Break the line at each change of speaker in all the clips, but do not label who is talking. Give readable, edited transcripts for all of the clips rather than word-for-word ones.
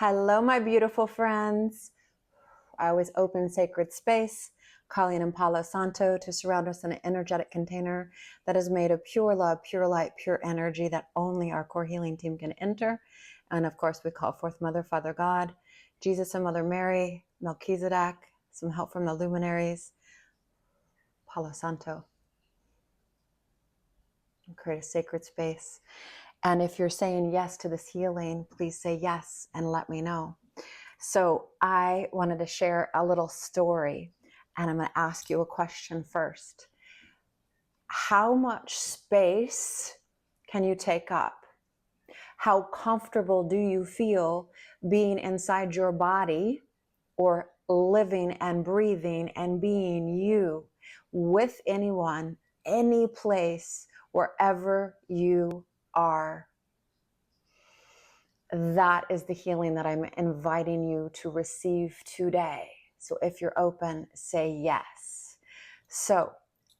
Hello, my beautiful friends. I always open sacred space, calling in Palo Santo to surround us in an energetic container that is made of pure love, pure light, pure energy that only our core healing team can enter. And of course, we call forth Mother, Father God, Jesus and Mother Mary, Melchizedek, some help from the luminaries, Palo Santo. And create a sacred space. And if you're saying yes to this healing, please say yes and let me know. So I wanted to share a little story, and I'm going to ask you a question first. How much space can you take up? How comfortable do you feel being inside your body or living and breathing and being you with anyone, any place, wherever you are? That is the healing that I'm inviting you to receive today. So if you're open, say yes. So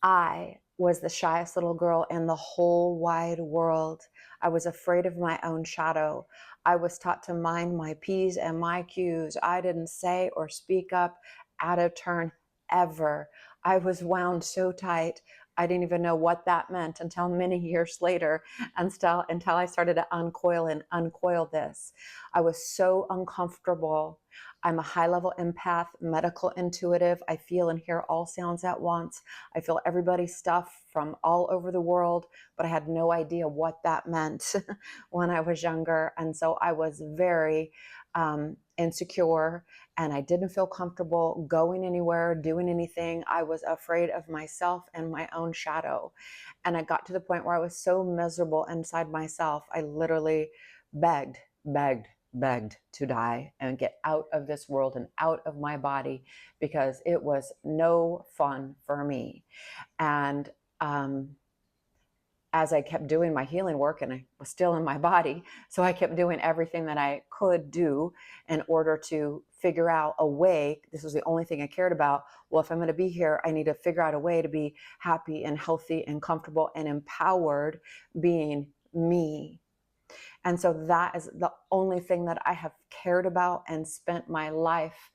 I was the shyest little girl in the whole wide world. I was afraid of my own shadow. I was taught to mind my P's and my Q's. I didn't say or speak up out of turn ever. I was wound so tight. I didn't even know what that meant until many years later, until I started to uncoil this. I was so uncomfortable. I'm a high-level empath, medical intuitive. I feel and hear all sounds at once. I feel everybody's stuff from all over the world, but I had no idea what that meant when I was younger. And so I was very insecure, and I didn't feel comfortable going anywhere, doing anything. I was afraid of myself and my own shadow. And I got to the point where I was so miserable inside myself, I literally begged to die and get out of this world and out of my body, because it was no fun for me. And as I kept doing my healing work, and I was still in my body, so I kept doing everything that I could do in order to figure out a way. This was the only thing I cared about. Well, if I'm going to be here, I need to figure out a way to be happy and healthy and comfortable and empowered being me. And so that is the only thing that I have cared about and spent my life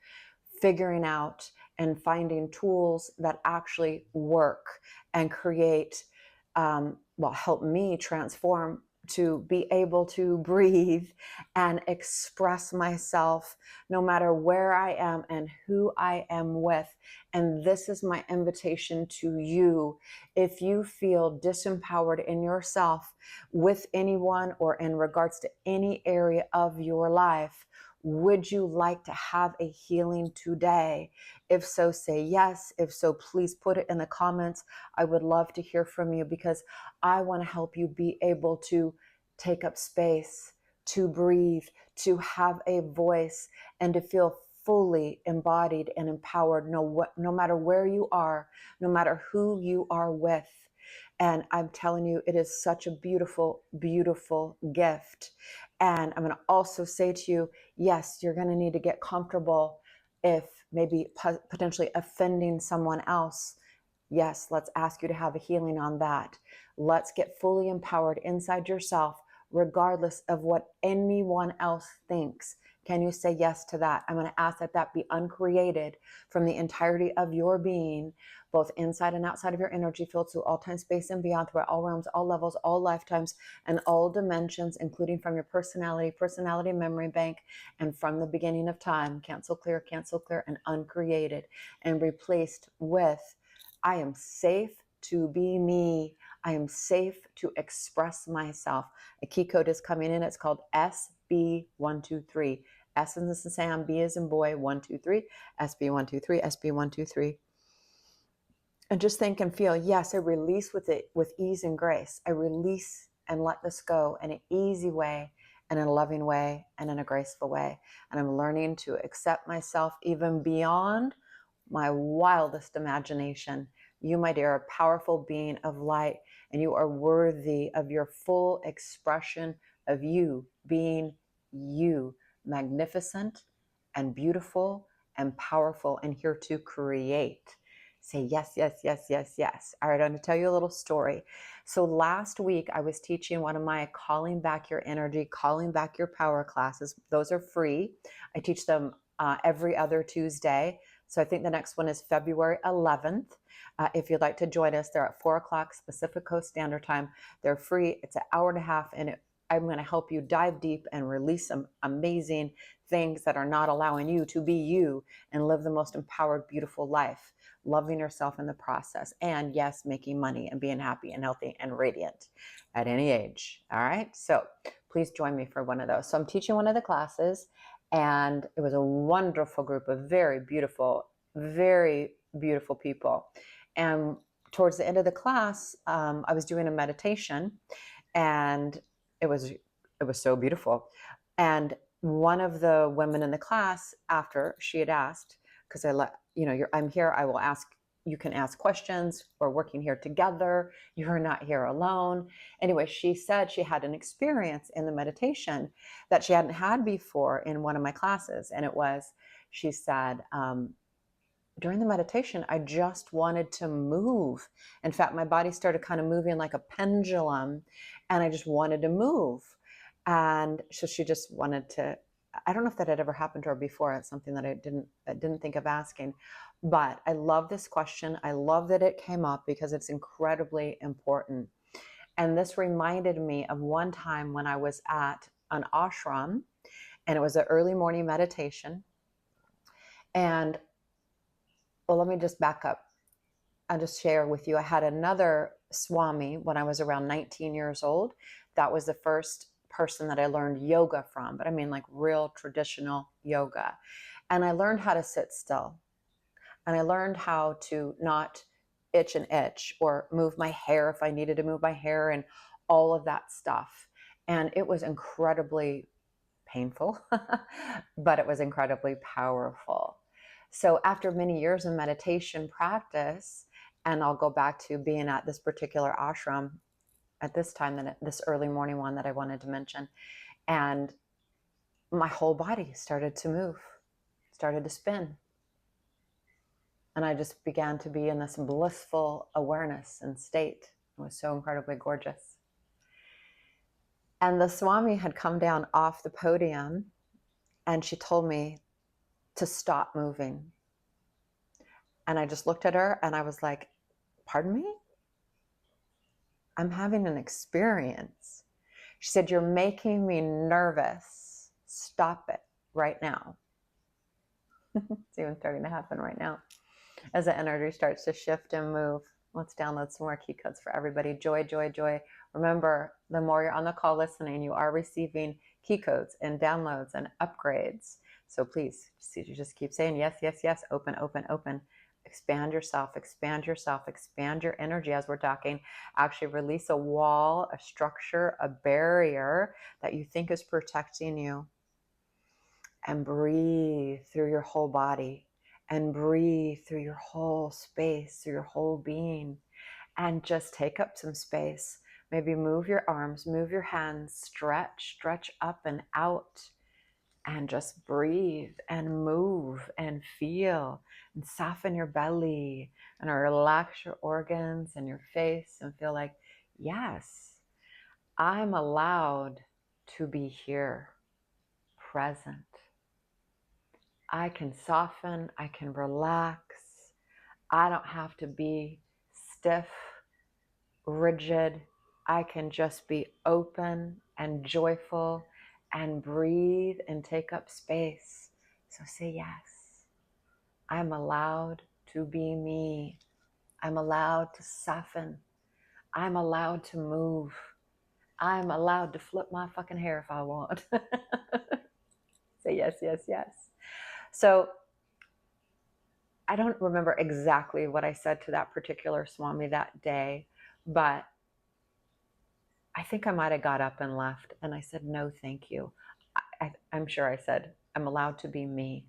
figuring out and finding tools that actually work and create, help me transform to be able to breathe and express myself no matter where I am and who I am with. And this is my invitation to you. If you feel disempowered in yourself with anyone or in regards to any area of your life, would you like to have a healing today? If so, say yes. If so, please put it in the comments. I would love to hear from you, because I want to help you be able to take up space, to breathe, to have a voice, and to feel fully embodied and empowered no matter where you are, no matter who you are with. And I'm telling you, it is such a beautiful, beautiful gift. And I'm going to also say to you, yes, you're going to need to get comfortable if maybe potentially offending someone else. Yes, let's ask you to have a healing on that. Let's get fully empowered inside yourself, regardless of what anyone else thinks. Can you say yes to that? I'm going to ask that that be uncreated from the entirety of your being, both inside and outside of your energy field, through all time, space, and beyond, throughout all realms, all levels, all lifetimes, and all dimensions, including from your personality memory bank, and from the beginning of time. Cancel, clear, and uncreated, and replaced with, I am safe to be me. I am safe to express myself. A key code is coming in. It's called SB123. S as in Sam, B as in boy, 123, SB123, SB123. And just think and feel, yes, I release with it with ease and grace. I release and let this go in an easy way, and in a loving way, and in a graceful way. And I'm learning to accept myself even beyond my wildest imagination. You, my dear, are a powerful being of light, and you are worthy of your full expression of you being you, magnificent and beautiful and powerful, and here to create. Say yes, yes, yes, yes, yes. All right, I'm going to tell you a little story. So last week I was teaching one of my calling back your energy, calling back your power classes. Those are free. I teach them every other Tuesday. So I think the next one is February 11th. If you'd like to join us, they're at 4 o'clock Pacific Coast Standard Time. They're free. It's an hour and a half, and I'm going to help you dive deep and release some amazing things that are not allowing you to be you and live the most empowered, beautiful life, loving yourself in the process. And yes, making money and being happy and healthy and radiant at any age. All right. So please join me for one of those. So I'm teaching one of the classes, and it was a wonderful group of very beautiful people. And towards the end of the class, I was doing a meditation, and it was so beautiful. And one of the women in the class, after she had asked, because I'm here, I will ask, you can ask questions. We're working here together. You're not here alone. Anyway, she said she had an experience in the meditation that she hadn't had before in one of my classes. And it was, she said, during the meditation, I just wanted to move. In fact, my body started kind of moving like a pendulum, and I just wanted to move. And so she just wanted to, I don't know if that had ever happened to her before. It's something that I didn't think of asking, but I love this question. I love that it came up because it's incredibly important. And this reminded me of one time when I was at an ashram, and it was an early morning meditation. And well, let me just back up. I'll just share with you. I had another Swami when I was around 19 years old. That was the first person that I learned yoga from, but I mean like real traditional yoga. And I learned how to sit still. And I learned how to not itch an itch or move my hair if I needed to move my hair and all of that stuff. And it was incredibly painful, but it was incredibly powerful. So after many years of meditation practice, and I'll go back to being at this particular ashram at this time, this early morning one that I wanted to mention, and my whole body started to move, started to spin. And I just began to be in this blissful awareness and state. It was so incredibly gorgeous. And the Swami had come down off the podium, and she told me to stop moving. And I just looked at her and I was like, pardon me? I'm having an experience. She said, you're making me nervous. Stop it right now. It's even starting to happen right now as the energy starts to shift and move. Let's download some more key codes for everybody. Joy, joy, joy. Remember, the more you're on the call listening, you are receiving key codes and downloads and upgrades. So please, just keep saying yes, yes, yes. Open, open, open. Expand yourself, expand yourself, expand your energy as we're talking. Actually release a wall, a structure, a barrier that you think is protecting you. And breathe through your whole body. And breathe through your whole space, through your whole being. And just take up some space. Maybe move your arms, move your hands, stretch up and out. And just breathe and move and feel and soften your belly and relax your organs and your face and feel like, yes, I'm allowed to be here, present. I can soften, I can relax. I don't have to be stiff, rigid. I can just be open and joyful and breathe and take up space. So say yes. I'm allowed to be me. I'm allowed to soften. I'm allowed to move. I'm allowed to flip my fucking hair if I want. Say yes, yes, yes. So I don't remember exactly what I said to that particular Swami that day, but I think I might have got up and left, and I said, no, thank you. I'm sure I said, I'm allowed to be me.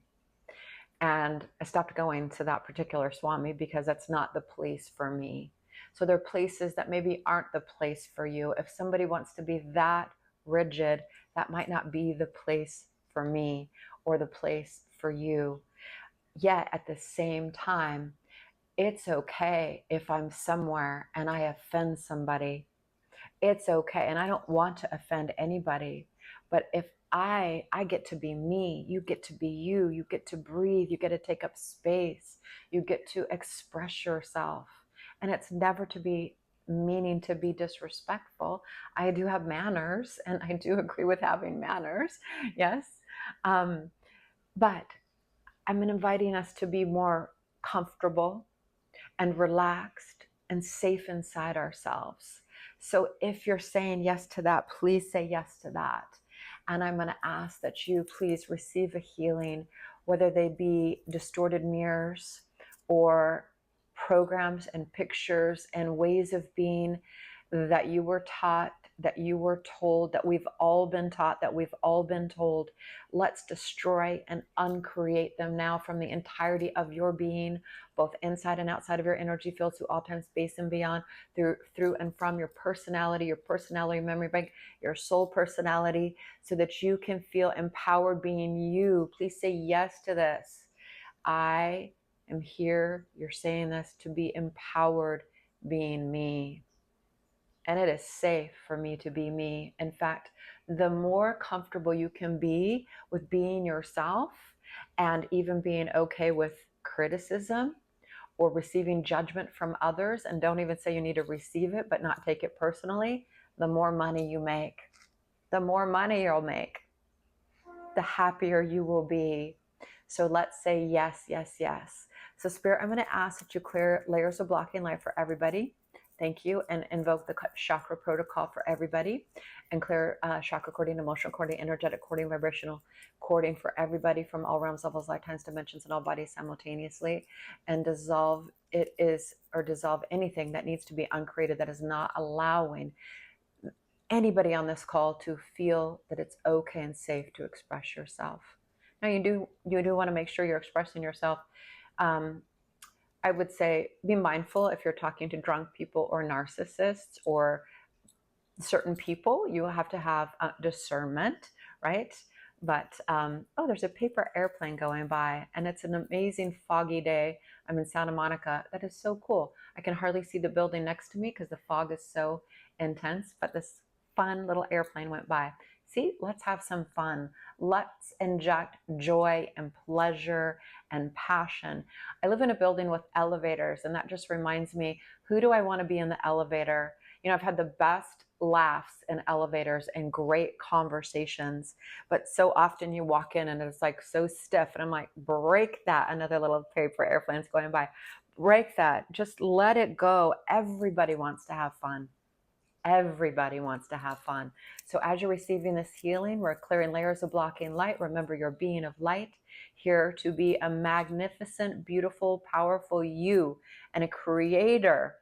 And I stopped going to that particular Swami because that's not the place for me. So there are places that maybe aren't the place for you. If somebody wants to be that rigid, that might not be the place for me or the place for you. Yet at the same time, It's okay if I'm somewhere and I offend somebody. It's okay. And I don't want to offend anybody. But if I get to be me, you get to be you, you get to breathe, you get to take up space, you get to express yourself. And it's never to be meaning to be disrespectful. I do have manners, and I do agree with having manners. Yes. Um, but I'm inviting us to be more comfortable and relaxed and safe inside ourselves. So if you're saying yes to that, please say yes to that. And I'm going to ask that you please receive a healing, whether they be distorted mirrors or programs and pictures and ways of being that you were taught, that you were told, that we've all been taught, that we've all been told. Let's destroy and uncreate them now from the entirety of your being, both inside and outside of your energy field, through all time, space, and beyond, through and from your personality memory bank, your soul personality, so that you can feel empowered being you. Please say yes to this. I am here, you're saying this, to be empowered being me. And it is safe for me to be me. In fact, the more comfortable you can be with being yourself and even being okay with criticism or receiving judgment from others, and don't even say you need to receive it, but not take it personally, the more money you make, the more money you'll make, the happier you will be. So let's say yes, yes, yes. So Spirit, I'm going to ask that you clear layers of blocking light for everybody. Thank you. And invoke the chakra protocol for everybody, and clear chakra cording, emotional cording, energetic cording, vibrational cording for everybody from all realms, levels, lifetimes, dimensions, and all bodies simultaneously, and dissolve anything that needs to be uncreated, that is not allowing anybody on this call to feel that it's okay and safe to express yourself. Now you do want to make sure you're expressing yourself. I would say be mindful if you're talking to drunk people or narcissists or certain people. You have to have discernment, right? But oh, there's a paper airplane going by, and it's an amazing foggy day. I'm in Santa Monica. That is so cool. I can hardly see the building next to me because the fog is so intense, but this fun little airplane went by. See, let's have some fun. Let's inject joy and pleasure and passion. I live in a building with elevators, and that just reminds me, who do I want to be in the elevator? You know, I've had the best laughs in elevators and great conversations, but so often you walk in and it's like so stiff, and I'm like, break that. Another little paper airplane's going by. Break that. Just let it go. Everybody wants to have fun. Everybody wants to have fun. So as you're receiving this healing, we're clearing layers of blocking light. Remember, you're a being of light, here to be a magnificent, beautiful, powerful you, and a creator.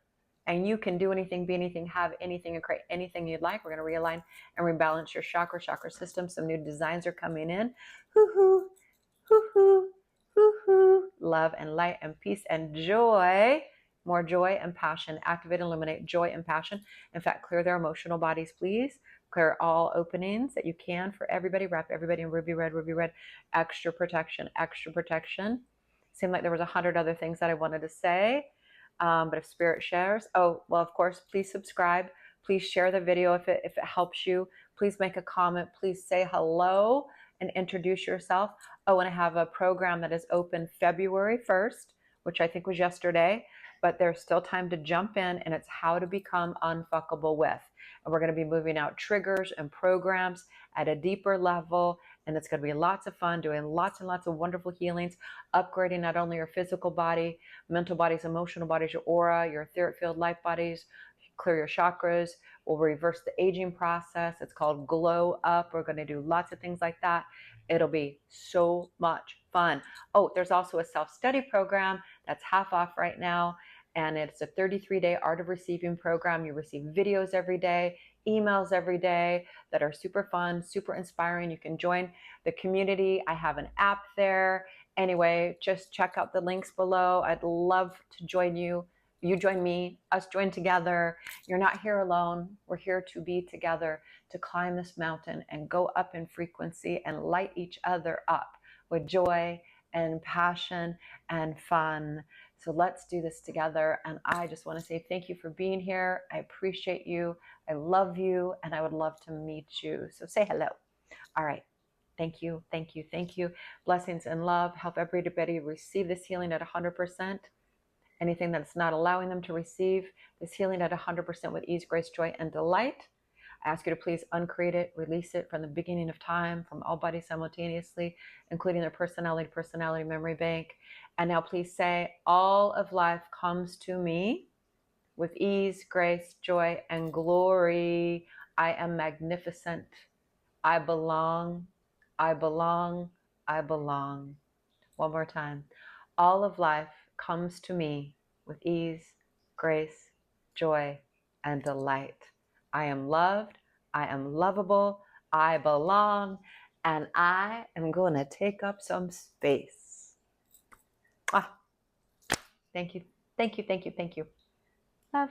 And you can do anything, be anything, have anything, and create anything you'd like. We're going to realign and rebalance your chakra system. Some new designs are coming in. Hoo-hoo, hoo-hoo, hoo-hoo. Love and light and peace and joy. More joy and passion. Activate and illuminate joy and passion. In fact, clear their emotional bodies, please. Clear all openings that you can for everybody. Wrap everybody in ruby red, ruby red. Extra protection, extra protection. Seemed like there was 100 other things that I wanted to say. But if Spirit shares, oh, well, of course, please subscribe. Please share the video if it helps you. Please make a comment. Please say hello and introduce yourself. Oh, and I have a program that is open February 1st, which I think was yesterday, but there's still time to jump in, and it's how to become unfuckable with. And we're going to be moving out triggers and programs at a deeper level, and it's going to be lots of fun, doing lots and lots of wonderful healings, upgrading not only your physical body, mental bodies, emotional bodies, your aura, your etheric field, life bodies, clear your chakras. We'll reverse the aging process. It's called Glow Up. We're going to do lots of things like that. It'll be so much fun. Oh, there's also a self-study program that's half off right now. And it's a 33-day Art of Receiving program. You receive videos every day, emails every day that are super fun, super inspiring. You can join the community. I have an app there. Anyway, just check out the links below. I'd love to join you. You join me, us join together. You're not here alone. We're here to be together, to climb this mountain and go up in frequency and light each other up with joy and passion and fun. So let's do this together. And I just want to say thank you for being here. I appreciate you. I love you. And I would love to meet you. So say hello. All right. Thank you. Thank you. Thank you. Blessings and love. Help everybody receive this healing at 100%. Anything that's not allowing them to receive this healing at 100% with ease, grace, joy, and delight, I ask you to please uncreate it, release it from the beginning of time, from all bodies simultaneously, including their personality memory bank. And now please say, all of life comes to me with ease, grace, joy, and glory. I am magnificent. I belong. I belong. I belong. One more time. All of life comes to me with ease, grace, joy, and delight. I am loved. I am lovable. I belong. And I am going to take up some space. Thank you. Thank you. Thank you. Thank you. Love.